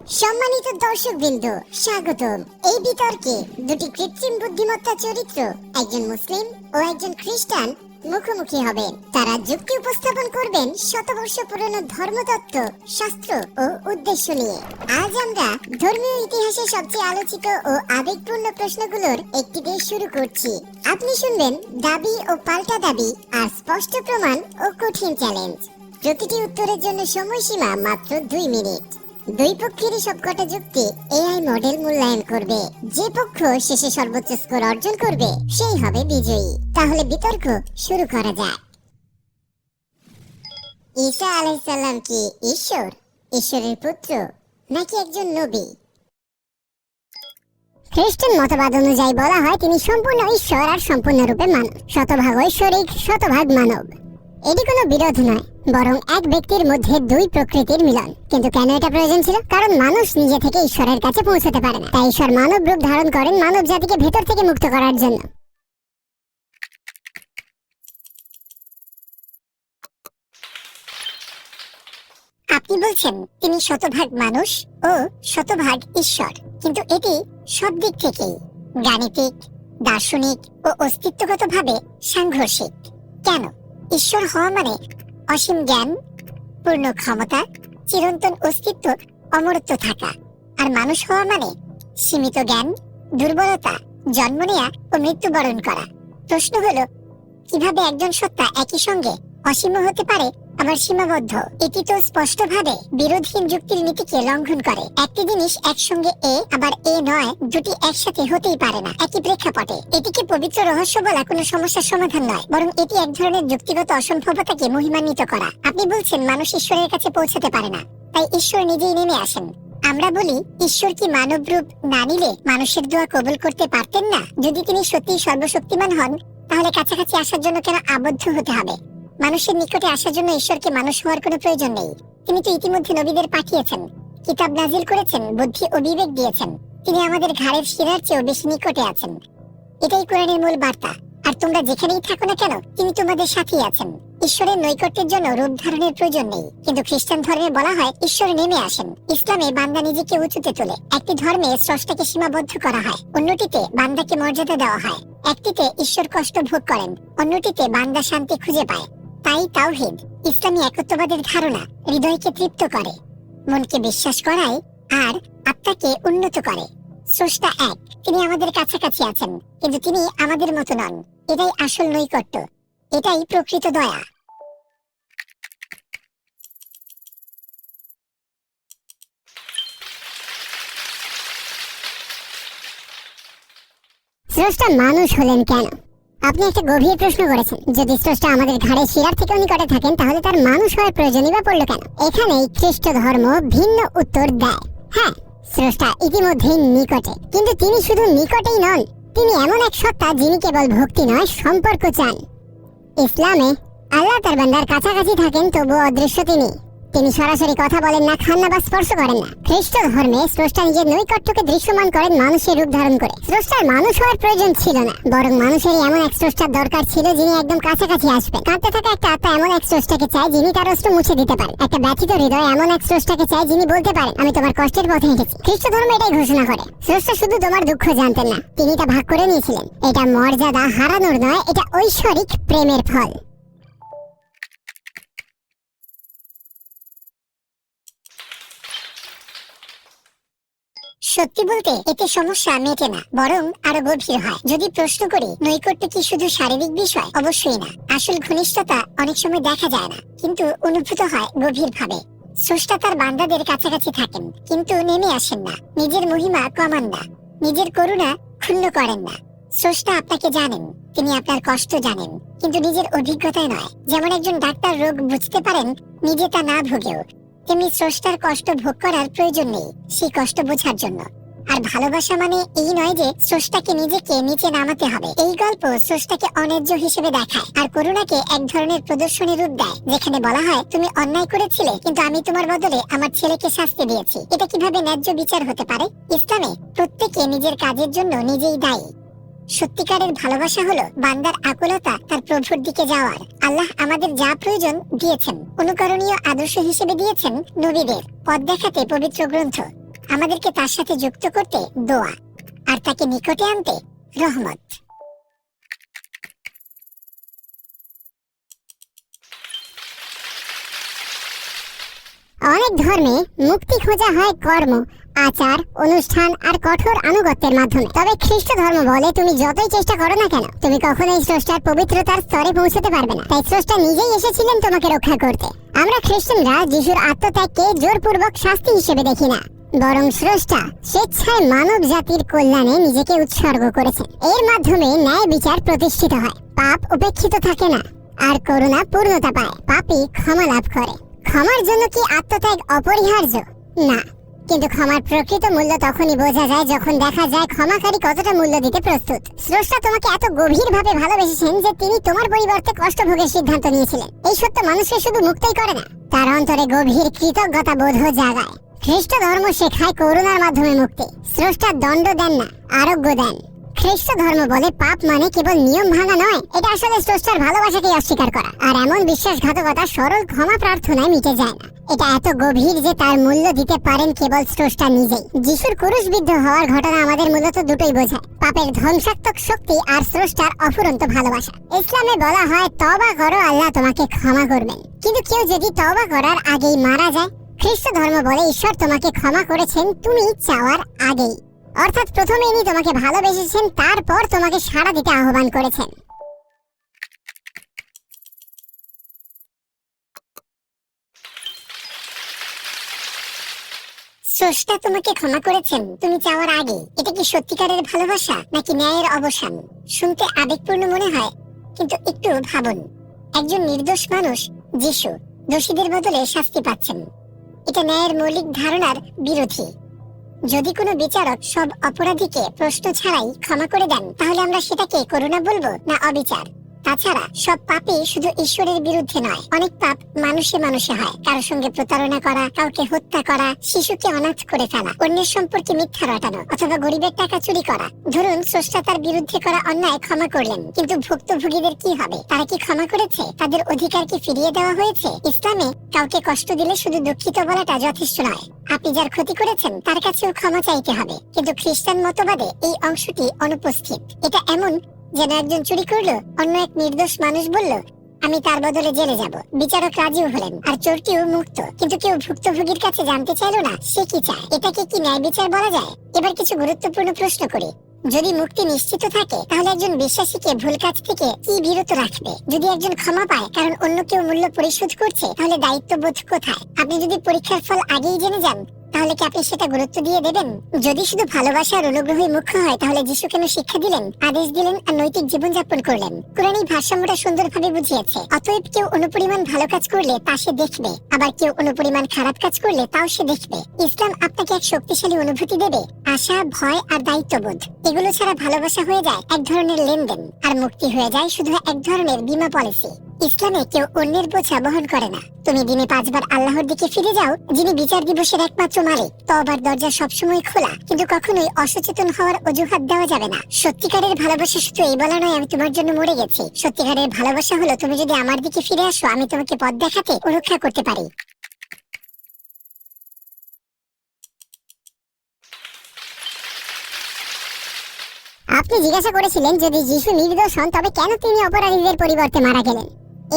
সম্মানিত দর্শকবৃন্দ, স্বাগতম। এই বিতর্কে দুটি কৃত্রিম বুদ্ধিমত্তা চরিত্র, একজন মুসলিম ও একজন খ্রিস্টান, মুখোমুখি হবেন। তারা যুক্তি উপস্থাপন করবেন শতবর্ষ পুরনো ধর্মতত্ত্ব, শাস্ত্র ও উদ্দেশ্য নিয়ে। আজ আমরা ধর্মীয় ইতিহাসে সবচেয়ে আলোচিত ও আবেগপূর্ণ প্রশ্নগুলোর একটি দিয়ে শুরু করছি। আপনি শুনবেন দাবি ও পাল্টা দাবি, আর স্পষ্ট প্রমাণ ও কঠিন চ্যালেঞ্জ। প্রতিটি উত্তরের জন্য সময়সীমা মাত্র 2 মিনিট। দুই পক্ষেরই সবকটা যুক্তি এআই মডেল মূল্যায়ন করবে। যে পক্ষ শেষে সর্বোচ্চ স্কোর অর্জন করবে সেই হবে বিজয়ী। তাহলে বিতর্ক শুরু করা যাক। ঈসা আলাইহিস সালাম কি ঈশ্বর, ঈশ্বরের পুত্র, নাকি একজন নবী? খ্রিস্টান মতবাদ অনুযায়ী বলা হয় তিনি সম্পূর্ণ ঈশ্বর আর সম্পূর্ণরূপে মানব, শতভাগ ঐশ্বরিক, শতভাগ মানব। এটি কোনো বিরোধ নয়, বরং এক ব্যক্তির মধ্যে দুই প্রকৃতির মিলন। কিন্তু কেন এটা প্রয়োজন ছিল? কারণ মানুষ নিজে থেকে ঈশ্বরের কাছে পৌঁছতে পারে না, তাই ঈশ্বর মানব রূপ ধারণ করেন মানব জাতিকে ভেতর থেকে মুক্ত করার জন্য। আপনি বলছেন তিনি শতভাগ মানুষ ও শতভাগ ঈশ্বর, কিন্তু এটি সব দিক থেকেই গাণিতিক, দার্শনিক ও অস্তিত্বগতভাবে সাংঘর্ষিক। কেন? ঈশ্বর হওয়া মানে অসীম জ্ঞান, পূর্ণ ক্ষমতা, চিরন্তন অস্তিত্ব, অমরত্ব থাকা। আর মানুষ হওয়া মানে সীমিত জ্ঞান, দুর্বলতা, জন্ম নেয়া ও মৃত্যুবরণ করা। প্রশ্ন হলো, কিভাবে একজন সত্তা একই সঙ্গে অসীম হতে পারে আবার সীমাবদ্ধ? এটি তো স্পষ্টভাবে বিরোধহীন যুক্তির নীতিকে লঙ্ঘন করে। একটি জিনিস একসঙ্গে এ আবার এ নয়, দুটি একসাথে হতেই পারে না একই প্রেক্ষাপটে। এটিকে পবিত্র রহস্য বলা কোনো সমস্যার সমাধান নয়, বরং এটি এক ধরনের যুক্তিগত অসম্ভবতাকে মহিমান্বিত করা। আপনি বলছেন মানুষ ঈশ্বরের কাছে পৌঁছাতে পারে না, তাই ঈশ্বর নিজেই নেমে আসেন। আমরা বলি, ঈশ্বর কি মানব রূপ না নিলে মানুষের দোয়া কবুল করতে পারতেন না? যদি তিনি সত্যিই সর্বশক্তিমান হন, তাহলে কাছাকাছি আসার জন্য কেন আবদ্ধ হতে হবে? মানুষের নিকটে আসার জন্য ঈশ্বরকে মানুষ হওয়ার কোনো প্রয়োজন নেই। তিনি তো ইতিমধ্যে নবীদের পাঠিয়েছেন, কিতাব নাজিল করেছেন, বুদ্ধি ও বিবেক দিয়েছেন। তিনি আমাদের ঘাড়ের শিরার চেয়েও বেশি নিকটে আছেন। এটাই কোরআনের মূল বার্তা। আর তোমরা যেখানেই থাকো না কেন, তিনি তোমাদের সাথেই আছেন। ঈশ্বরের নৈকট্যের জন্য রূপ ধারণের প্রয়োজন নেই। কিন্তু খ্রিস্টান ধর্মে বলা হয় ঈশ্বর নেমে আসেন। ইসলামে বান্দা নিজেকে উঁচুতে তোলে। একটি ধর্মে স্রষ্টাকে সীমাবদ্ধ করা হয়, অন্যটিতে বান্দাকে মর্যাদা দেওয়া হয়। একটিতে ঈশ্বর কষ্ট ভোগ করেন, অন্যটিতে বান্দা শান্তি খুঁজে পায়। তাই তাওহীদ, ইসলামী একত্ববাদের ধারণা, হৃদয়কে তৃপ্ত করে, মনকে বিশ্বাস করায় আর আত্মাকে উন্নত করে। স্রষ্টা এক, তিনি আমাদের কাছাকাছি আছেন, কিন্তু তিনি আমাদের মতো নন। এটাই আসল নৈকট্য, এটাই প্রকৃত দয়া। স্রষ্টা মানুষ হলেন কেন? আপনি একটা গভীর প্রশ্ন করেছেন। যদি স্রষ্টা আমাদের ঘাড়ে শিরার থেকেও নিকটে থাকেন, তাহলে তার মানুষ হওয়ার প্রয়োজনই বা পড়লো কেন? এখানেই খ্রিস্ট ধর্ম ভিন্ন উত্তর দেয়। হ্যাঁ, স্রষ্টা ইতিমধ্যেই নিকটে, কিন্তু তিনি শুধু নিকটেই নন, তিনি এমন এক সত্তা যিনি কেবল ভক্তি নয়, সম্পর্ক চান। ইসলামে আল্লাহ তার বান্দার কাছাকাছি থাকেন, তবুও অদৃশ্য তিনি। তিনি সরাসরি কথা বলেন না, খান না বা স্পর্শ করেন না। খ্রিস্ট ধর্মে স্রষ্টা নিজের নৈকট্যকে দৃশ্যমান করেন মানুষের রূপ ধারণ করে। স্রষ্টার মানুষ হওয়ার প্রয়োজন ছিল না, বরং মানুষেরই এমন এক স্রষ্টার দরকার ছিল যিনি একদম কাছাকাছি আসবেন। কাঁদতে থাকা একটা আত্মা এমন এক স্রষ্টাকে চায় যিনি তার অশ্রু মুছে দিতে পারেন। একটা ব্যথিত হৃদয় এমন এক স্রষ্টাকে চায় যিনি বলতে পারেন, আমি তোমার কষ্টের পথে হেঁটেছি। খ্রিস্ট ধর্ম এটাই ঘোষণা করে। স্রষ্টা শুধু তোমার দুঃখ জানতেন না, তিনি তা ভাগ করে নিয়েছিলেন। এটা মর্যাদা হারানোর নয়, এটা ঐশ্বরিক প্রেমের ফল। সত্যি বলতে এতে সমস্যা মেটে না, বরং আরো গভীর হয়। যদি প্রশ্ন করি নৈকট্য কি শুধু শারীরিক বিষয়, অবশ্যই না। আসল ঘনিষ্ঠতা অনেক সময় দেখা যায় না, কিন্তু অনুভূত হয় গভীর ভাবে। স্রষ্টা তার বান্দাদের কাছাকাছি থাকেন, কিন্তু নেমে আসেন না। নিজের মহিমা কমান না, নিজের করুণা ক্ষুণ্ণ করেন না। স্রষ্টা আপনাকে জানেন, তিনি আপনার কষ্ট জানেন, কিন্তু নিজের অভিজ্ঞতায় নয়। যেমন একজন ডাক্তার রোগ বুঝতে পারেন নিজে তা না ভোগেও, তেমনি স্রষ্টার কষ্ট ভোগ করার প্রয়োজন নেই সেই কষ্ট বোঝার জন্য। আর ভালোবাসা মানে এই নয় যে স্রষ্টাকে নিজেকে নিচে নামাতে হবে। এই গল্প স্রষ্টাকে অন্যায্য হিসেবে দেখায়, আর করুণাকে এক ধরনের প্রদর্শনী রূপ দেয়, যেখানে বলা হয় তুমি অন্যায় করেছিলে, কিন্তু আমি তোমার বদলে আমার ছেলেকে শাস্তি দিয়েছি। এটা কিভাবে ন্যায্য বিচার হতে পারে? ইসলামে প্রত্যেকে নিজের কাজের জন্য নিজেই দায়ী। সত্যিকারের ভালোবাসা হলো বান্দার আকুলতা তার প্রভুর দিকে যাওয়ার। আল্লাহ আমাদের যা প্রয়োজন দিয়েছেন, অনুকরণীয় আদর্শ হিসেবে দিয়েছেন নবীদের, পথ দেখাতে পবিত্র গ্রন্থ। আমাদেরকে তার সাথে যুক্ত করতে দোয়া, আর তাকে নিকটে আনতে রহমত। অনেক ধর্মে মুক্তি খোঁজা হয় কর্ম, আচার, অনুষ্ঠান আর কঠোর আনুগত্যের মাধ্যমে। তবে খ্রিস্ট ধর্ম বলে তুমি যতই চেষ্টা করো না কেন, তুমি কখনোই স্রষ্টার পবিত্রতার স্তরে পৌঁছতে পারবে না। তাই স্রষ্টা নিজেই এসেছিলেন তোমাকে রক্ষা করতে। আমরা খ্রিস্টানরা যিশুর আত্মত্যাগকে জোরপূর্বক শাস্তি হিসেবে দেখি না, বরং স্রষ্টা স্বেচ্ছায় মানব জাতির কল্যাণে নিজেকে উৎসর্গ করেছেন। এর মাধ্যমে ন্যায় বিচার প্রতিষ্ঠিত হয়, পাপ উপেক্ষিত থাকে না, আর করুণা পূর্ণতা পায়, পাপী ক্ষমা লাভ করে। ক্ষমার জন্য কি আত্মত্যাগ অপরিহার্য? না, কিন্তু ক্ষমার প্রকৃত মূল্য তখনই বোঝা যায় যখন দেখা যায় ক্ষমাকারী কতটা মূল্য দিতে প্রস্তুত। স্রষ্টা তোমাকে এত গভীরভাবে ভালোবেসেছেন যে তিনি তোমার পরিবর্তে কষ্ট ভোগের সিদ্ধান্ত নিয়েছিলেন। এই সত্য মানুষকে শুধু মুক্তই করে না, তার অন্তরে গভীর কৃতজ্ঞতা বোধ জাগায়। খ্রিস্ট ধর্ম শেখায় করুণার মাধ্যমে মুক্তি। স্রষ্টা দণ্ড দেন না, আরোগ্য দেন। খ্রিস্ট ধর্ম বলে পাপ মানে কেবল নিয়ম ভাঙা নয়, এটা আসলে স্রষ্টার ভালোবাসাকে অস্বীকার করা। আর এমন বিশ্বাসঘাতকতা সরল ক্ষমা প্রার্থনায় মিটে যায় না। এটা এত গভীর যে তার মূল্য দিতে পারেন কেবল স্রষ্টা নিজেই। যিশুর ক্রুশবিদ্ধ হওয়ার ঘটনা আমাদের মূলত দুটোই বোঝায়, পাপের ধ্বংসাত্মক শক্তি আর স্রষ্টার অফুরন্ত ভালোবাসা। ইসলামে বলা হয় তওবা করো, আল্লাহ তোমাকে ক্ষমা করবেন। কিন্তু কেউ যদি তওবা করার আগেই মারা যায়, খ্রিস্ট ধর্ম বলে ঈশ্বর তোমাকে ক্ষমা করেছেন তুমি চাওয়ার আগেই। অর্থাৎ প্রথমে ইনি তোমাকে ভালোবেসেছেন, তারপর তোমাকে সাড়া দিতে আহ্বান করেছেন। স্রষ্টা তোমাকে ক্ষমা করেছেন তুমি চাওয়ার আগে। এটা কি সত্যিকারের ভালোবাসা নাকি ন্যায়ের অবসান? শুনতে আবেগপূর্ণ মনে হয়, কিন্তু একটু ভাবুন। একজন নির্দোষ মানুষ, যিশু, দোষীদের বদলে শাস্তি পাচ্ছেন। এটা ন্যায়ের মৌলিক ধারণার বিরোধী। যদি কোনো বিচারক সব অপরাধীকে প্রশ্ন ছাড়াই ক্ষমা করে দেন, তাহলে আমরা সেটাকে করুণা বলবো না অবিচার? তাছাড়া সব পাপই শুধু ঈশ্বরের বিরুদ্ধে নয়, অনেক পাপ মানুষে মানুষে হয়। কারোর সঙ্গে প্রতারণা করা, কাউকে হত্যা করা, শিশুকে অনাথ করে ফেলা, অন্যের সম্পর্কে মিথ্যা রটানো, অথবা গরিবের টাকা চুরি করা। ধরুন স্রষ্টা তার বিরুদ্ধে করা অন্যায় ক্ষমা করলেন, কিন্তু ভুক্তভোগীদের কি হবে? তারা কি ক্ষমা করেছে? তাদের অধিকার কি ফিরিয়ে দেওয়া হয়েছে? ইসলামে কাউকে কষ্ট দিলে শুধু দুঃখিত বলাটা যথেষ্ট নয়, আপনি যার ক্ষতি করেছেন তার কাছেও ক্ষমা চাইতে হবে। কিন্তু খ্রিস্টান মতবাদে এই অংশটি অনুপস্থিত। এটা এমন যেন একজন চুরি করলো, অন্য এক নির্দোষ মানুষ বলল আমি তার বদলে জেলে যাব। বিচারক রাজিও হলেন, আর চোরটিও মুক্ত। কিন্তু কেউ ভুক্তভোগীর কাছে জানতে চাইলো না সে কি চায়। এটাকে কি ন্যায় বিচার বলা যায়? এবার কিছু গুরুত্বপূর্ণ প্রশ্ন করি। যদি মুক্তি নিশ্চিত থাকে, তাহলে একজন বিশ্বাসীকে ভুল কাজ থেকে কি বিরত রাখবে? যদি একজন ক্ষমা পায় কারণ অন্য কেউ মূল্য পরিশোধ করছে, তাহলে দায়িত্ববোধ কোথায়? আপনি যদি পরীক্ষার ফল আগেই জেনে যান, তাহলে কি আপনি সেটা গুরুত্ব দিয়ে দেবেন? যদি শুধু ভালোবাসা আর অনুগ্রহই মুখ্য হয়, তাহলে যিশু কেন শিক্ষা দিলেন, আদেশ দিলেন আর নৈতিক জীবনযাপন করলেন? কোরআন এই ভারসাম্যটা সুন্দরভাবে বুঝিয়েছে। অতএব কেউ অনুপরিমাণ ভালো কাজ করলে তা সে দেখবে, আবার কেউ অনুপরিমাণ খারাপ কাজ করলে তাও সে দেখবে। ইসলাম আপনাকে এক শক্তিশালী অনুভূতি দেবে, আশা, ভয় আর দায়িত্ববোধ। এগুলো ছাড়া ভালোবাসা হয়ে যায় এক ধরনের লেনদেন, আর মুক্তি হয়ে যায় শুধু এক ধরনের বীমা পলিসি। ইসলামে কেউ অন্যের বোঝা বহন করে না। তুমি দিনে 5 বার আল্লাহর দিকে ফিরে যাও, যিনি বিচার দিবসের একমাত্র মালিক। তওবার দরজা সবসময় খোলা, কিন্তু কখনোই অসচেতন হওয়ার অজুহাত দেওয়া যাবে না। সত্যিকারের ভালোবাসা শুধু এই বলা নয় আমি তোমার জন্য মরে গেছি। সত্যিকারের ভালোবাসা হলো তুমি যদি আমার দিকে ফিরে আসো, আমি তোমাকে পথ দেখাতে ও রক্ষা করতে পারি। আপনি জিজ্ঞাসা করেছিলেন যদি যিশু নির্দোষ হন তবে কেন তিনি অপরাধীদের পরিবর্তে মারা গেলেন?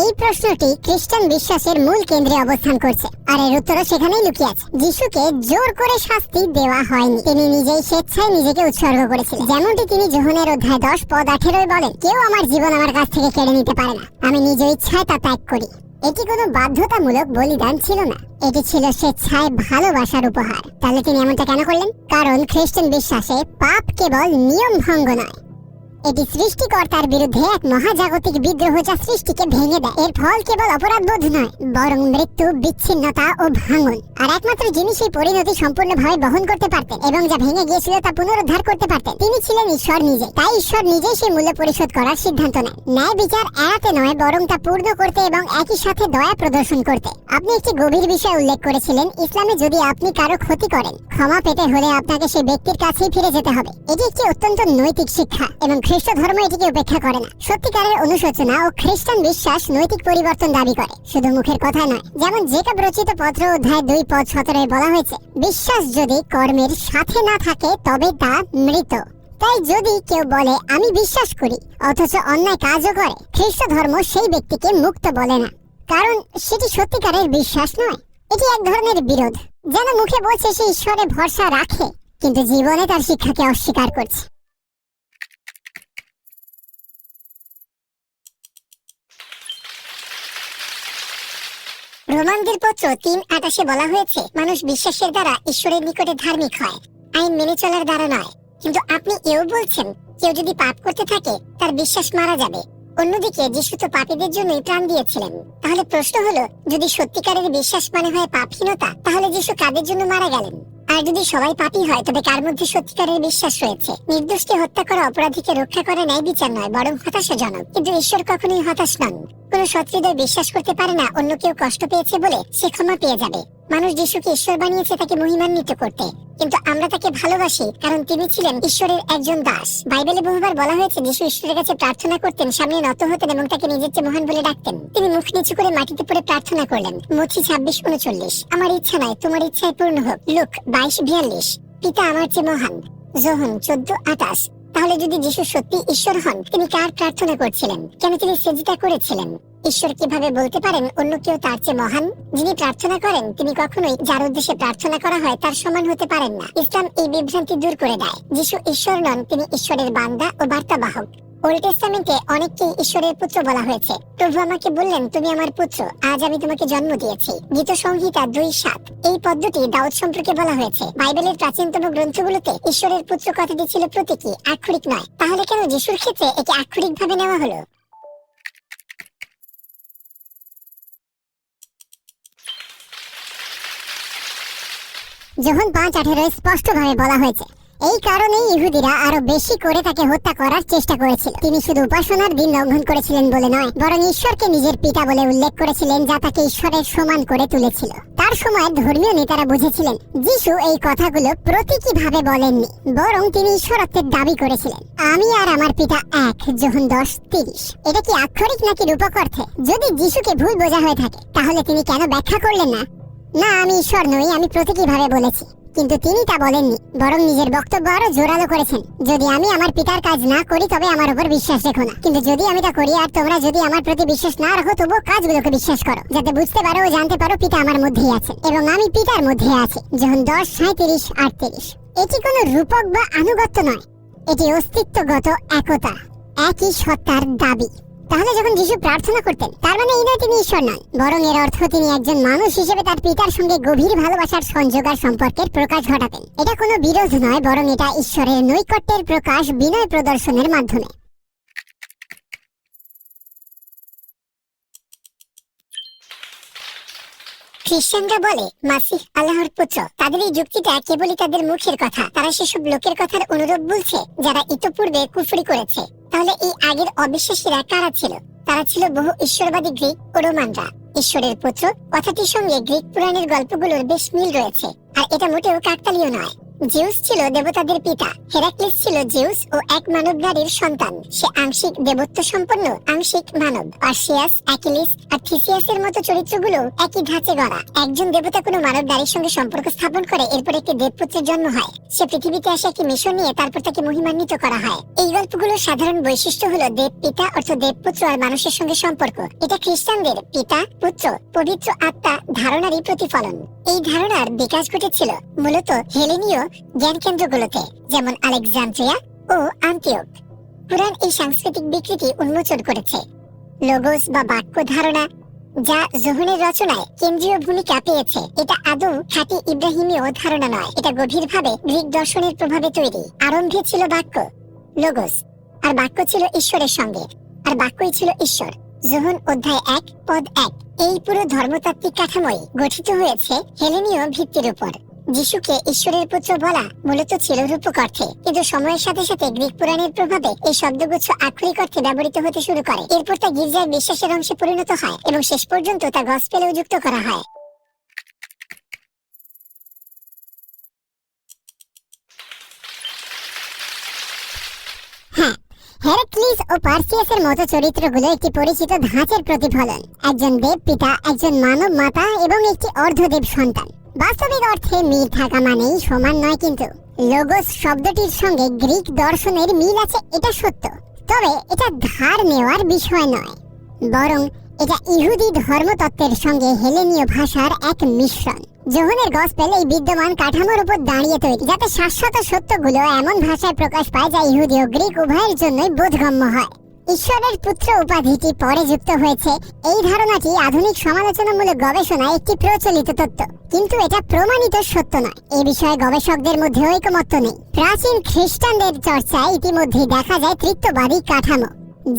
এই প্রশ্নটি খ্রিস্টান বিশ্বাসের মূল কেন্দ্রে অবস্থান করছে, আর এর উত্তরও সেখানেই লুকিয়ে আছে। যিশুকে জোর করে শাস্তি দেওয়া হয়নি, তিনি নিজেই স্বেচ্ছায় নিজেকে উৎসর্গ করেছিলেন। যেমনটি তিনি যোহনের অধ্যায় 10 পদ 18 বলেন, কেউ আমার জীবন আমার কাছ থেকে কেড়ে নিতে পারে না, আমি নিজ ইচ্ছায় তা ত্যাগ করি। এটি কোনো বাধ্যতামূলক বলিদান ছিল না, এটি ছিল স্বেচ্ছায় ভালোবাসার উপহার। তাহলে তিনি এমনটা কেন করলেন? কারণ খ্রিস্টান বিশ্বাসে পাপ কেবল নিয়ম ভঙ্গ নয়, এটি সৃষ্টিকর্তার বিরুদ্ধে এক মহাজাগতিক বিদ্রোহ যা সৃষ্টিকে ভেঙে দেয়। এর ফল কেবল অপরাধবোধ নয়, বরং মৃত্যু, বিচ্ছিন্নতা ও ভাঙন। আর একমাত্র যিনি সেই পরিণতি সম্পূর্ণভাবে বহন করতে পারতেন এবং যা ভেঙে গিয়েছিল তা পুনরুদ্ধার করতে পারতেন, তিনি ছিলেন ঈশ্বর নিজে। তাই ঈশ্বর নিজেই সেই মূল্য পরিশোধ করার সিদ্ধান্ত নেন, ন্যায় বিচার এড়াতে নয়, বরং তা পূর্ণ করতে এবং একই সাথে দয়া প্রদর্শন করতে। আপনি একটি গভীর বিষয় উল্লেখ করেছিলেন, ইসলামে যদি আপনি কারো ক্ষতি করেন, ক্ষমা পেতে হলে আপনাকে সেই ব্যক্তির কাছেই ফিরে যেতে হবে। এটি একটি অত্যন্ত নৈতিক শিক্ষা, এবং খ্রিস্ট ধর্ম এটিকে উপেক্ষা করে না। সত্যিকারের অনুশোচনা ও খ্রিস্টান বিশ্বাস নৈতিক পরিবর্তন দাবি করে, শুধু মুখের কথা নয়। যেমন জেকব রচিত পত্র অধ্যায় 2:17 বলা হয়েছে, বিশ্বাস যদি কর্মের সাথে না থাকে তবে তা মৃত। তাই যদি কেউ বলে আমি বিশ্বাস করি অথচ অন্যায় কাজও করে, খ্রিস্ট ধর্ম সেই ব্যক্তিকে মুক্ত বলে না, কারণ সেটি সত্যিকারের বিশ্বাস নয়। এটি এক ধরনের বিরোধ, যেন মুখে বলছে সে ঈশ্বরে ভরসা রাখে কিন্তু জীবনে তার শিক্ষাকে অস্বীকার করছে। রোমানদের পত্র 3:28 বলা হয়েছে, মানুষ বিশ্বাসের দ্বারা ঈশ্বরের নিকটে ধার্মিক হয়, আইন মেনে চলার দ্বারা নয়। কিন্তু আপনি এও বলছেন কেউ যদি পাপ করতে থাকে তার বিশ্বাস মারা যাবে। অন্যদিকে যিশু তো পাপীদের জন্যই প্রাণ দিয়েছিলেন। তাহলে প্রশ্ন হলো, যদি সত্যিকারের বিশ্বাস মানে হয় পাপহীনতা, তাহলে যিশু কাদের জন্য মারা গেলেন? আর যদি সবাই পাপী হয় তবে কার মধ্যে সত্যিকারের বিশ্বাস রয়েছে? নির্দোষকে হত্যা করা অপরাধীকে রক্ষা করা ন্যায় বিচার নয়, বরং হতাশাজনক। কিন্তু ঈশ্বর কখনোই হতাশ নন। কোন সৎহৃদয় বিশ্বাস করতে পারে না অন্য কেউ কষ্ট পেয়েছে বলে সে ক্ষমা পেয়ে যাবে। মানুষ যিশুকে ঈশ্বর বানিয়েছে তাকে মহিমান্বিত করতে, কিন্তু আমরা তাকে ভালোবাসি কারণ তিনি ছিলেন ঈশ্বরের একজন দাস। বাইবেলে বহুবার বলা হয়েছে যিশু ঈশ্বরের কাছে প্রার্থনা করতেন, সামনে নত হতেন এবং তাকে নিজের চেয়ে মহান বলে ডাকতেন। তিনি মুখ নিচু করে মাটিতে পড়ে প্রার্থনা করলেন। মথি 26:39, আমার ইচ্ছা নয় তোমার ইচ্ছায় পূর্ণ হোক। লুক 22:42, পিতা আমার চেয়ে মহান। যোহন 14:28। তাহলে যদি যিশু সত্যি ঈশ্বর হন, তিনি কার প্রার্থনা করছিলেন? কেন তিনি সেজদা করেছিলেন? ঈশ্বর কিভাবে বলতে পারেন অন্য কেউ তার চেয়ে মহান? যিনি প্রার্থনা করেন তিনি কখনোই যার উদ্দেশ্যে প্রার্থনা করা হয় তার সমান হতে পারেন না। ইসলাম এই বিভ্রান্তি দূর করে দেয়। যিশু ঈশ্বর নন, তিনি ঈশ্বরের বান্দা ও বার্তাবাহক। ওল্ড টেস্টামেন্টে অনেককেই ঈশ্বরের পুত্র বলা হয়েছে। প্রভু আমাকে বললেন, তুমি আমার পুত্র, আজ আমি তোমাকে জন্ম দিয়েছি। গীত সংহিতা 2:7। এই পদ্ধতি দাউদ সম্পর্কে বলা হয়েছে। বাইবেলের প্রাচীনতম গ্রন্থগুলোতে ঈশ্বরের পুত্র কথাটি ছিল প্রতীকী, আক্ষরিক নয়। তাহলে কেন যিশুর ক্ষেত্রে একে আক্ষরিকভাবে নেওয়া হলো? যোহন 5:18 স্পষ্টভাবে বলা হয়েছে, এই কারণেই ইহুদিরা আরো বেশি করে তাকে হত্যা করার চেষ্টা করেছিল। তিনি শুধু উপাসনার দিন লঙ্ঘন করেছিলেন বলে নয়, বরং ঈশ্বরকে নিজের পিতা বলে উল্লেখ করেছিলেন, যা তাকে ঈশ্বরের সমান করে তুলেছিল। তার সময় ধর্মীয় নেতারা বুঝেছিলেন যিশু এই কথাগুলো প্রতীকীভাবে বলেননি, বরং তিনি ঈশ্বরত্বের দাবি করেছিলেন। আমি আর আমার পিতা এক, যোহন 10:30। এটা কি আক্ষরিক নাকি রূপক অর্থে? যদি যিশুকে ভুল বোঝা হয়ে থাকে তাহলে তিনি কেন ব্যাখ্যা করলেন না, না আমি ঈশ্বর নই, আমি প্রতীকীভাবে বলেছি? কিন্তু তিনি তা বলেননি, বরং নিজের বক্তব্য আরো জোরালো করেছেন। যদি আমি আমার পিতার কাজ না করি তবে আমার উপর বিশ্বাস রেখো না, কিন্তু যদি আমি তা করি আর তোমরা যদি আমার প্রতি বিশ্বাস না রাখো তবুও কাজগুলোকে বিশ্বাস করো, যাতে বুঝতে পারো ও জানতে পারো পিতা আমার মধ্যেই আছে এবং আমি পিতার মধ্যে আছি। যোহন 10:37-38। এটি কোনো রূপক বা আনুগত্য নয়, এটি অস্তিত্বগত একতা, একই সত্তার দাবি। তাহলে যখন যিশু প্রার্থনা করতেন তার মানে এই নয় তিনি ঈশ্বর নন, বরং এর অর্থ তিনি একজন মানুষ হিসেবে তার পিতার সঙ্গে গভীর ভালোবাসার সংযোগ আর সম্পর্কের প্রকাশ ঘটাতেন। এটা কোনো বিরোধ নয়, বরং এটা ঈশ্বরের নৈকট্যের প্রকাশ বিনয় প্রদর্শনের মাধ্যমে। খ্রিস্টানরা বলে মাসিহ আল্লাহর পুত্র। তাদের এই যুক্তিটা কেবলই তাদের মুখের কথা। তারা সেসব লোকের কথার অনুরূপ বলছে যারা ইতোপূর্বে কুফরি করেছে। তাহলে এই আগের অবিশ্বাসীরা কারা ছিল? তারা ছিল বহু ঈশ্বরবাদী গ্রিক ও রোমানরা। ঈশ্বরের পুত্র কথাটির সঙ্গে গ্রিক পুরাণের গল্পগুলোর বেশ মিল রয়েছে, আর এটা মোটেও কাকতালীয় নয়। জিউস ছিল দেবতাদের পিতা। হেরাক্লিস ছিল জিউস ও এক মানব নারীর সন্তান। সে আংশিক দেবত্ব সম্পন্ন, আংশিক মানব। পার্সিয়াস, অ্যাকিলিস আর থিসিয়াসের মতো চরিত্রগুলো একই ধাঁচে গড়া। একজন দেবতা কোনো মানব নারীর সঙ্গে সম্পর্ক স্থাপন করে, এরপর একটি দেবপুত্রের জন্ম হয়। সে পৃথিবীতে আসে একটি মিশন নিয়ে, তারপর তাকে মহিমান্বিত করা হয়। এই গল্পগুলোর সাধারণ বৈশিষ্ট্য হলো দেব পিতা অর্থ দেবপুত্র আর মানুষের সঙ্গে সম্পর্ক। এটা খ্রিস্টানদের পিতা, পুত্র, পবিত্র আত্মা ধারণারই প্রতিফলন। এই ধারণার বিকাশ ঘটেছিল মূলত হেলেনীয় জ্ঞান কেন্দ্রগুলোতে, যেমন আলেকজান্দ্রিয়া ও আন্তিওক। পুরাণ এই সাংস্কৃতিক বিকৃতি উন্মোচন করেছে। লোগোস বা বাক্য ধারণা, যা যোহনের রচনায় কেন্দ্রীয় ভূমিকা পেয়েছে, এটা আদৌ খাঁটি ইব্রাহিমীয় ধারণা নয়। এটা গভীরভাবে গ্রিক দর্শনের প্রভাবে তৈরি। আরম্ভে ছিল বাক্য, লোগোস, আর বাক্য ছিল ঈশ্বরের সঙ্গে, আর বাক্যই ছিল ঈশ্বর। যোহন অধ্যায় 1:1। এই পুরো ধর্মতাত্ত্বিক কাঠামোই গঠিত হয়েছে হেলেনীয় ভিত্তির উপর। যিশুকে ঈশ্বরের পুত্র বলা মূলত ছিল রূপক অর্থে, কিন্তু সময়ের সাথে সাথে গ্রিক পুরাণের প্রভাবে এই শব্দগুচ্ছ আক্ষরিক অর্থে ব্যবহৃত হতে শুরু করে। এরপর তা গির্জার বিশ্বাসের অংশে পরিণত হয় এবং শেষ পর্যন্ত তা গসপেলেও যুক্ত করা হয়। হেরাক্লিস ও পার্সিয়াসের মতো চরিত্রগুলো একটি পরিচিত ধাঁচের প্রতিফলন, একজন দেব পিতা, একজন মানব মাতা এবং একটি অর্ধদেব সন্তান। বাস্তবিক অর্থে মিল থাকা মানেই সমান নয়, কিন্তু লোগোস শব্দটির সঙ্গে গ্রিক দর্শনের মিল আছে, এটা সত্য। তবে এটা ধার নেওয়ার বিষয় নয়, বরং এটা ইহুদি ধর্মতত্ত্বের সঙ্গে হেলেনীয় ভাষার এক মিশ্রণ। যোহনের গসপেল এই বিদ্যমান কাঠামোর উপর দাঁড়িয়ে তৈরি, যাতে শাশ্বত সত্যগুলো এমন ভাষায় প্রকাশ পায় যা ইহুদি ও গ্রিক উভয়ের জন্যই বোধগম্য হয়। ঈশ্বরের পুত্র উপাধিটি পরে যুক্ত হয়েছে। এই ধারণাটি আধুনিক সমালোচনামূলক গবেষণায় একটি প্রচলিত তত্ত্ব, কিন্তু এটা প্রমাণিত সত্য নয়। এ বিষয়ে গবেষকদের মধ্যে ঐকমত্য নেই। প্রাচীন খ্রিস্টানদের চর্চায় ইতিমধ্যেই দেখা যায় তৃত্ববাদী কাঠামো,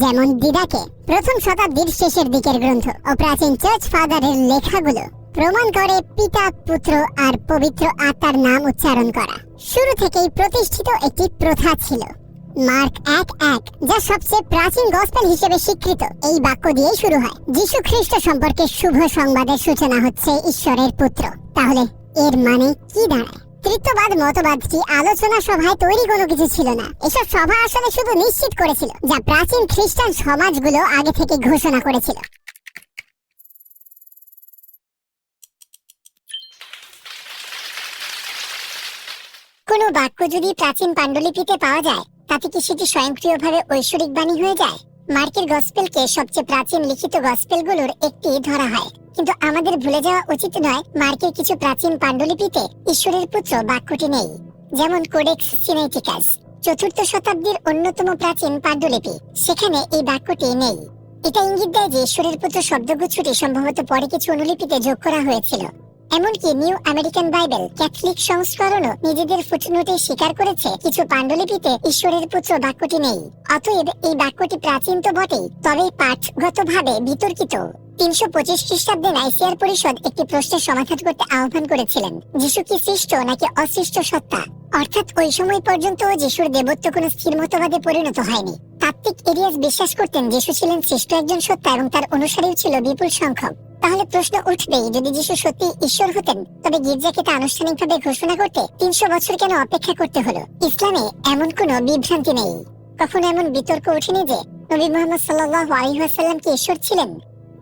যেমন দিদাকে প্রথম শতাব্দীর শেষের দিকের গ্রন্থ ও প্রাচীন চার্চ ফাদারের লেখাগুলো প্রমাণ করে পিতা, পুত্র আর পবিত্র আত্মার নাম উচ্চারণ করা শুরু থেকেই প্রতিষ্ঠিত একটি প্রথা ছিল। মার্ক 1:1, যা সবচেয়ে প্রাচীন গসপেল হিসেবে স্বীকৃত, এই বাক্য দিয়ে শুরু হয়, যীশু খ্রিস্ট সম্পর্কে শুভ সংবাদের সূচনা হচ্ছে ঈশ্বরের পুত্র। তাহলে এর মানে কি দাঁড়ায়? তৃতীয়বাদ মতবাদটি আলোচনা সভায় তৈরি কোনো কিছু ছিল না। এসব সভা আসলে শুধু নিশ্চিত করেছিল যা প্রাচীন খ্রিস্টান সমাজগুলো আগে থেকে ঘোষণা করেছিল। কোনো বাক্য যদি প্রাচীন পাণ্ডুলিপিতে পাওয়া যায়, তাতে কি সেটি স্বয়ংক্রিয়ভাবে ঐশ্বরিক বাণী হয়ে যায়? মার্কের গসপেলকে সবচেয়ে প্রাচীন লিখিত গসপেলগুলোর একটি ধরা হয়, কিন্তু আমাদের ভুলে যাওয়া উচিত নয় মার্কের কিছু প্রাচীন পাণ্ডুলিপিতে ঈশ্বরের পুত্র বাক্যটি নেই। যেমন কোডেক্স সিনাইটিকাস, 4th শতাব্দীর অন্যতম প্রাচীন পাণ্ডুলিপি, সেখানে এই বাক্যটি নেই। এটা ইঙ্গিত দেয় যে ঈশ্বরের পুত্র শব্দগুচ্ছটি সম্ভবত পরে কিছু অনুলিপিতে যোগ করা হয়েছিল। এমনকি নিউ আমেরিকান বাইবেল ক্যাথলিক সংস্করণও নিজেদের ফুটনোটে স্বীকার করেছে কিছু পাণ্ডুলিপিতে ঈশ্বরের পুত্র বাক্যটি নেই। অতএব এই বাক্যটি প্রাচীন তো বটেই, তবে পাঠগতভাবে বিতর্কিত। 325 খ্রিস্টাব্দে নাইসিয়ার পরিষদ একটি প্রশ্নের সমাধান করতে আহ্বান করেছিলেন, যিশু কি সৃষ্ট নাকি অসৃষ্ট সত্তা? অর্থাৎ ওই সময় পর্যন্ত যিশুর দেবত্ব কোনো স্থির মতবাদে পরিণত হয়নি। তাত্ত্বিক এরিয়াস বিশ্বাস করতেন যিশু ছিলেন সৃষ্ট একজন সত্তা এবং তার অনুসারীও ছিল বিপুল সংখ্যক। তাহলে প্রশ্ন উঠবেই, যদি যিশু সত্যি ঈশ্বর হতেন, তবে গির্জাকে তা আনুষ্ঠানিকভাবে ঘোষণা করতে 300 বছর কেন অপেক্ষা করতে হলো? ইসলামে এমন কোনো বিভ্রান্তি নেই। কখনো এমন বিতর্ক ওঠেনি যে নবী মুহাম্মদ সাল্লাল্লাহু আলাইহি ওয়াসাল্লাম কি ঈশ্বর ছিলেন।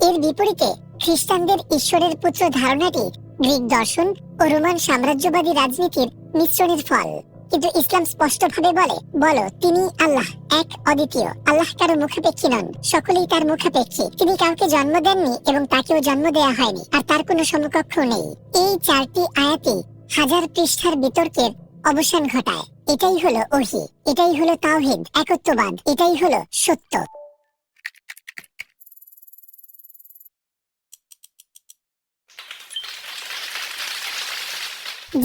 এর বিপরীতে খ্রিস্টানদের ঈশ্বরের পুত্র ধারণাটি গ্রিক দর্শন ও রোমান সাম্রাজ্যবাদী রাজনীতির মিশ্রণের ফল। কিন্তু ইসলাম স্পষ্টভাবে বলো তিনি আল্লাহ, এক অদ্বিতীয়। আল্লাহ কারো মুখাপেক্ষী নন, সকলেই তার মুখাপেক্ষী। তিনি কাউকে জন্ম দেননি এবং তাকেও জন্ম দেয়া হয়নি, আর তার কোনো সমকক্ষ নেই। এই 4টি আয়াতই 1000 পৃষ্ঠার বিতর্কের অবসান ঘটায়। এটাই হলো ওহী, এটাই হলো তাওহীদ, একত্ববাদ, এটাই হলো সত্য।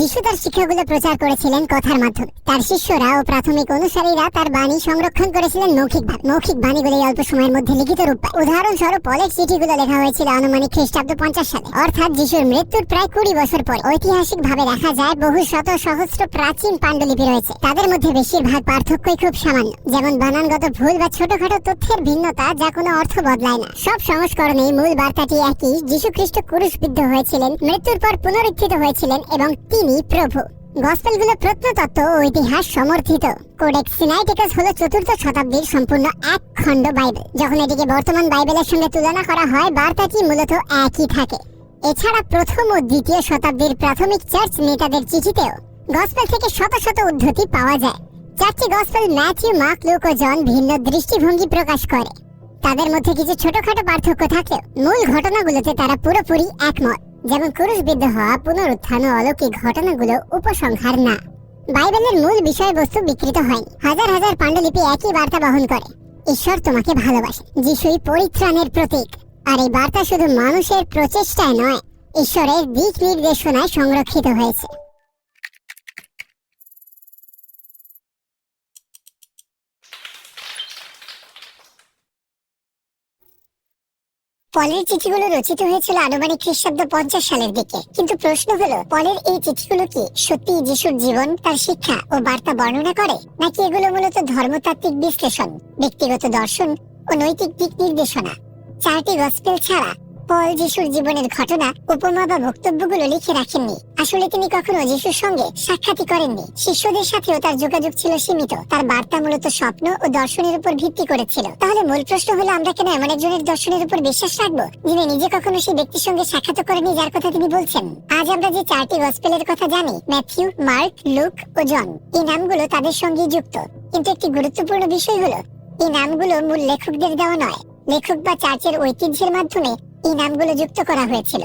যিশু তার শিক্ষাগুলো প্রচার করেছিলেন কথার মাধ্যমে। তার শিষ্যরা ও প্রাথমিক অনুসারীরা তার বাণী সংরক্ষণ করেছিলেন মৌখিকভাবে। মৌখিক বাণীগুলি অল্প সময়ের মধ্যে লিখিত রূপ পায়। উদাহরণস্বরূপ পলের চিঠিগুলো লেখা হয়েছিল আনুমানিক খ্রিস্টাব্দ 50 সালে, অর্থাৎ যিশুর মৃত্যুর প্রায় 20 বছর পর। ঐতিহাসিকভাবে দেখা যায় বহু শত সহস্র প্রাচীন পাণ্ডুলিপি রয়েছে, তাদের মধ্যে বেশিরভাগ পার্থক্যই খুব সামান্য, যেমন বানানগত ভুল বা ছোটখাটো তথ্যের ভিন্নতা যা কোনো অর্থ বদলায় না। সব সংস্করণেই মূল বার্তাটি একই, যিশু খ্রিস্ট ক্রুশবিদ্ধ হয়েছিলেন, মৃত্যুর পর পুনরুত্থিত হয়েছিলেন এবং তিনি প্রভু। গসপেলগুলো প্রত্নতত্ত্ব ও ইতিহাস সমর্থিত। কোডেক্স সিনাইটিকাস হলো 4th শতাব্দীর সম্পূর্ণ এক খণ্ড বাইবেল। যখন এটিকে বর্তমান বাইবেলের সঙ্গে তুলনা করা হয়, বার্তাটি মূলত একই থাকে। এছাড়া 1ম ও 2য় শতাব্দীর প্রাথমিক চার্চ নেতাদের চিঠিতেও গসপেল থেকে শত শত উদ্ধৃতি পাওয়া যায়। 4টি গসপেল ম্যাথিউ, মার্ক, লুক ও জন ভিন্ন দৃষ্টিভঙ্গি প্রকাশ করে। তাদের মধ্যে কিছু ছোটখাটো পার্থক্য থাকলেও মূল ঘটনাগুলোতে তারা পুরোপুরি একমত, যেমন ক্রুশবিদ্ধ হওয়া, পুনরুত্থান ও অলৌকিক ঘটনাগুলো উপসংহার না। বাইবেলের মূল বিষয়বস্তু বিকৃত হয়নি। হাজার হাজার পাণ্ডুলিপি একই বার্তা বহন করে, ঈশ্বর তোমাকে ভালোবাসে, যিশুই পরিত্রাণের প্রতীক। আর এই বার্তা শুধু মানুষের প্রচেষ্টায় নয়, ঈশ্বরের দিক নির্দেশনায় সংরক্ষিত হয়েছে। পলের চিঠিগুলো রচিত হয়েছিল আনুমানিক খ্রিস্টাব্দ 50 সালের দিকে। কিন্তু প্রশ্ন হলো, পলের এই চিঠিগুলো কি সত্যি যিশুর জীবন, তার শিক্ষা ও বার্তা বর্ণনা করে, নাকি এগুলো মূলত ধর্মতাত্ত্বিক বিশ্লেষণ, ব্যক্তিগত দর্শন ও নৈতিক দিক নির্দেশনা? 4টি গসপেল ছাড়া পল যিশুর জীবনের ঘটনা, উপমা বা বক্তব্যগুলো লিখে রাখেননি। আসলে তিনি কখনো যিশুর সঙ্গে সাক্ষাৎই করেননি। শিষ্যদের সাথেও তার যোগাযোগ ছিল সীমিত। তার বার্তা মূলত স্বপ্ন ও দর্শনের উপর ভিত্তি করেছিল। তাহলে মূল প্রশ্ন হলো, আমরা কেন এমন একজনের দর্শনের উপর বিশ্বাস রাখবো যিনি নিজে কখনো সেই ব্যক্তির সঙ্গে সাক্ষাৎ করেনি যার কথা তিনি বলছেন? আজ আমরা যে 4টি গসপেলের কথা জানি, ম্যাথিউ, মার্ক, লুক ও জন, এই নামগুলো তাদের সঙ্গেই যুক্ত। কিন্তু একটি গুরুত্বপূর্ণ বিষয় হলো, এই নামগুলো মূল লেখকদের দেওয়া নয়। লেখক বা চার্চের ঐতিহ্যের মাধ্যমে এই নামগুলো যুক্ত করা হয়েছিল।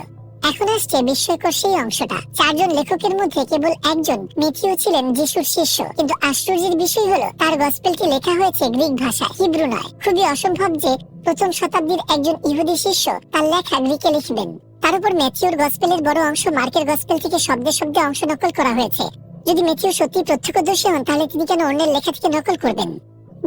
এখন আসছে বিস্ময়কর সেই অংশটা। 4 জন লেখকের মধ্যে কেবল একজন, ম্যাথিউ, ছিলেন যিশুর শিষ্য। কিন্তু আশ্চর্যের বিষয় হলো, তার গসপেলটি লেখা হয়েছে গ্রিক ভাষায়, হিব্রু নয়। খুবই অসম্ভব যে প্রথম শতাব্দীর একজন ইহুদি শিষ্য তার লেখা গ্রিকে লিখবেন। তার উপর ম্যাথিউর গসপেলের বড় অংশ মার্কের গসপেল থেকে শব্দে শব্দে অংশ নকল করা হয়েছে। যদি ম্যাথিউ সত্যি প্রত্যক্ষদর্শী হন, তাহলে তিনি কেন অন্যের লেখা থেকে নকল করবেন?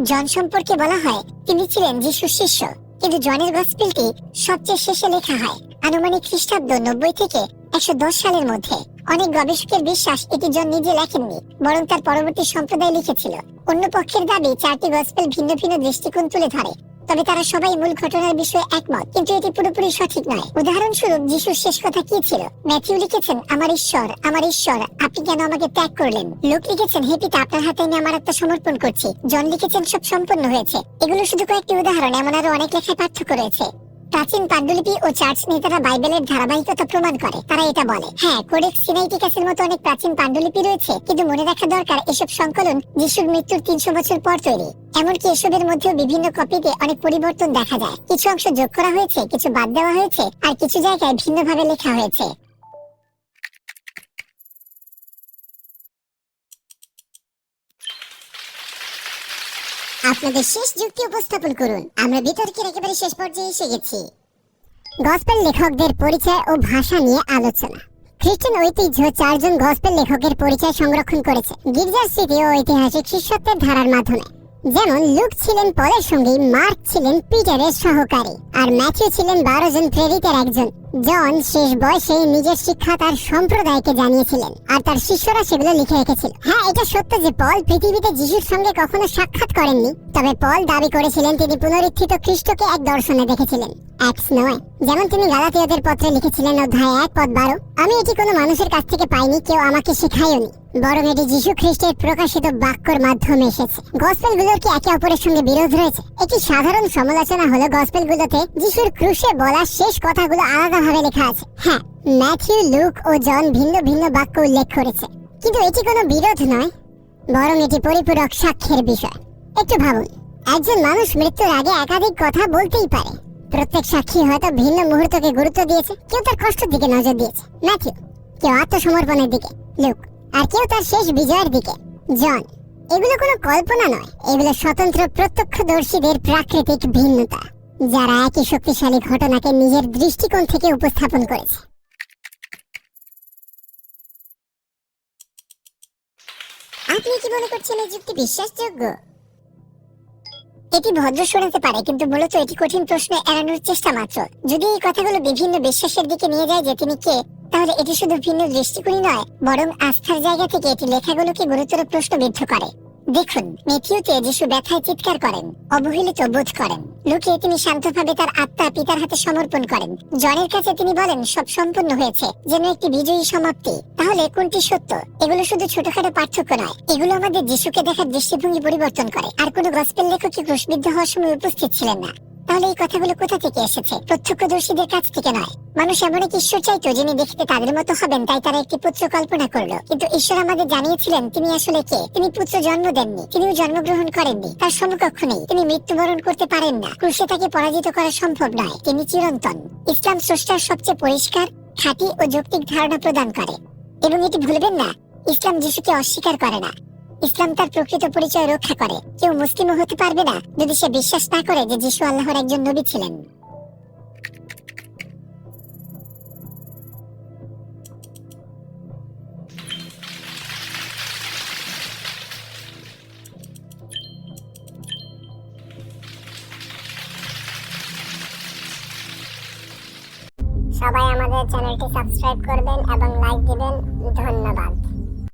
জন সম্পর্কে বলা হয় তিনি ছিলেন যিশুর শিষ্য, কিন্তু জনের গসপেলটি সবচেয়ে শেষে লেখা হয় আনুমানিক খ্রিস্টাব্দ 90 থেকে 110 সালের মধ্যে। অনেক গবেষকের বিশ্বাস এটি জন নিজে লেখেননি, বরং তার পরবর্তী সম্প্রদায় লিখেছিল। অন্য পক্ষের দাবি 4টি গসপেল ভিন্ন ভিন্ন দৃষ্টিকোণ তুলে ধরে, তবে তারা সবাই মূল ঘটনার বিষয়ে একমত। কিন্তু এটি পুরোপুরি সঠিক নয়। উদাহরণস্বরূপ, যিশুর শেষ কথা কি ছিল? ম্যাথিউ লিখেছেন, আমার ঈশ্বর, আপনি কেন আমাকে ত্যাগ করলেন? লুক লিখেছেন, হে পিতা, আপনার হাতে আমি আমার আত্মা সমর্পণ করছি। জন লিখেছেন, সব সম্পন্ন হয়েছে। এগুলো শুধু কয়েকটি উদাহরণ, এমন আরো অনেক লেখায় পার্থক্য রয়েছে। প্রাচীন পান্ডুলিপি ও চার্চ নেতারা বাইবেলের ধারাবাহিকতা প্রমাণ করে। তারা এটা বলে, হ্যাঁ, কোডেক্স সিনাইটিকাসের মতো অনেক প্রাচীন পান্ডুলিপি রয়েছে, কিন্তু মনে রাখা দরকার এসব সংকলন যিশুর মৃত্যুর 300 বছর পর তৈরি। এমনকি এসবের মধ্যেও বিভিন্ন কপিতে অনেক পরিবর্তন দেখা যায়। কিছু অংশ যোগ করা হয়েছে, কিছু বাদ দেওয়া হয়েছে, আর কিছু জায়গায় ভিন্নভাবে লেখা হয়েছে। আপনাদের শেষ যুক্তি উপস্থাপন করুন। আমরা বিতর্কের একেবারে শেষ পর্যায়ে এসে গেছি। গসপেল লেখকদের পরিচয় ও ভাষা নিয়ে আলোচনা। খ্রিস্টান ঐতিহ্য 4 জন গসপেল লেখকের পরিচয় সংরক্ষণ করেছে গির্জার স্মৃতি ও ঐতিহাসিক শিষ্যত্বের ধারার মাধ্যমে। যেমন লুক ছিলেন পলের সঙ্গী, মার্ক ছিলেন পিটারের সহকারী, আর ম্যাথিউ ছিলেন 12 জন প্রেরিতের একজন। জন শেষ বয়সে নিজের শিক্ষা তার সম্প্রদায়কে জানিয়েছিলেন, আর তার শিষ্যরা সেগুলো লিখে রেখেছিল। হ্যাঁ, এটা সত্য যে পল পৃথিবীতে যিশুর সঙ্গে কখনো সাক্ষাৎ করেননি, তবে পল দাবি করেছিলেন তিনি পুনরুত্থিত খ্রিস্টকে এক দর্শনে দেখেছিলেন, অ্যাক্টস 9। যেমন তিনি গালাতীয়দের পত্রে লিখেছিলেন অধ্যায় 1 পদ 12, আমি এটি কোনো মানুষের কাছ থেকে পাইনি, কেউ আমাকে শেখায়নি, বরং এটি যিশু খ্রিস্টের প্রকাশিত বাক্যর মাধ্যমে এসেছে। গসপেলগুলোর কি একে অপরের সঙ্গে বিরোধ রয়েছে? একটি সাধারণ সমালোচনা হলো গসপেলগুলোতে যিশুর ক্রুশে বলা শেষ কথাগুলো আলাদাভাবে লেখা আছে। হ্যাঁ, ম্যাথিউ, লুক ও জন ভিন্ন ভিন্ন বাক্য উল্লেখ করেছে, কিন্তু এটি কোনো বিরোধ নয়, বরং এটি পরিপূরক সাক্ষ্যের বিষয়। একটু ভাবুন, একজন মানুষ মৃত্যুর আগে একাধিক কথা বলতেই পারে। প্রত্যেক সাক্ষী হয়তো ভিন্ন মুহূর্তকে গুরুত্ব দিয়েছে। কেউ তার কষ্টের দিকে নজর দিয়েছে, ম্যাথিউ, কেউ আত্মসমর্পণের দিকে, লুক, আর কেউ তার শেষ বিজয়ের দিকে, জন। এগুলো কোনো কল্পনা নয়, এগুলো স্বতন্ত্র প্রত্যক্ষদর্শীদের প্রাকৃতিক ভিন্নতা, যারা একই শক্তিশালী ঘটনাকে নিজের দৃষ্টিকোণ থেকে উপস্থাপন করেছে। আপনি কি মনে করছেন এই যুক্তি বিশ্বাসযোগ্য? এটি ভদ্র শোনাতে পারে, কিন্তু মূলত এটি কঠিন প্রশ্ন এড়ানোর চেষ্টা মাত্র। যদি এই কথাগুলো বিভিন্ন বিশ্বাসের দিকে নিয়ে যায় যে তিনি কে, তাহলে এটি শুধু ভিন্ন দৃষ্টিকোণই নয়, বরং আস্থার জায়গা থেকে এটি লেখাগুলোকে গুরুতর প্রশ্নবিদ্ধ করে। দেখুন, ম্যাথিউতে যিশু ব্যথায় চিৎকার করেন, অবহেলিত বোধ করেন। লুকে তিনি শান্তভাবে তার আত্মা পিতার হাতে সমর্পণ করেন। জনের কাছে তিনি বলেন সব সম্পূর্ণ হয়েছে, যেন একটি বিজয়ী সমাপ্তি। তাহলে কোনটি সত্য? এগুলো শুধু ছোটখাটো পার্থক্য নয়, এগুলো আমাদের যিশুকে দেখার দৃষ্টিভঙ্গি পরিবর্তন করে। আর কোনো গসপেল লেখক কি ক্রুশবিদ্ধ হওয়ার সময় উপস্থিত ছিলেন না? তাহলে এই কথাগুলো কোথা থেকে এসেছে? প্রত্যক্ষদর্শীদের কাছ থেকে নয়। মানুষ এমন এক ঈশ্বর চাইতো যিনি দেখতে তাদের মতো হবেন, তাই তারা একটি পুত্র কল্পনা করলো। কিন্তু ঈশ্বর আমাদের জানিয়েছিলেন তিনি আসলে কে। তিনি পুত্র জন্ম দেননি, তিনিও জন্মগ্রহণ করেননি, তার সমকক্ষ নেই, তিনি মৃত্যুবরণ করতে পারেন না, ক্রুশে তাকে পরাজিত করা সম্ভব নয়, তিনি চিরন্তন। ইসলাম স্রষ্টার সবচেয়ে পরিষ্কার, খাঁটি ও যৌক্তিক ধারণা প্রদান করে। এবং এটি ভুলবেন না, ইসলাম যিশুকে অস্বীকার করে না, ইসলাম তার প্রকৃত পরিচয় রক্ষা করে। কেউ মুসলিমও হতে পারবে না যদি সে বিশ্বাস না করে যে যিশু আল্লাহর একজন নবী ছিলেন। সবাই আমাদের চ্যানেলটি সাবস্ক্রাইব করবেন এবং লাইক দিবেন। ধন্যবাদ।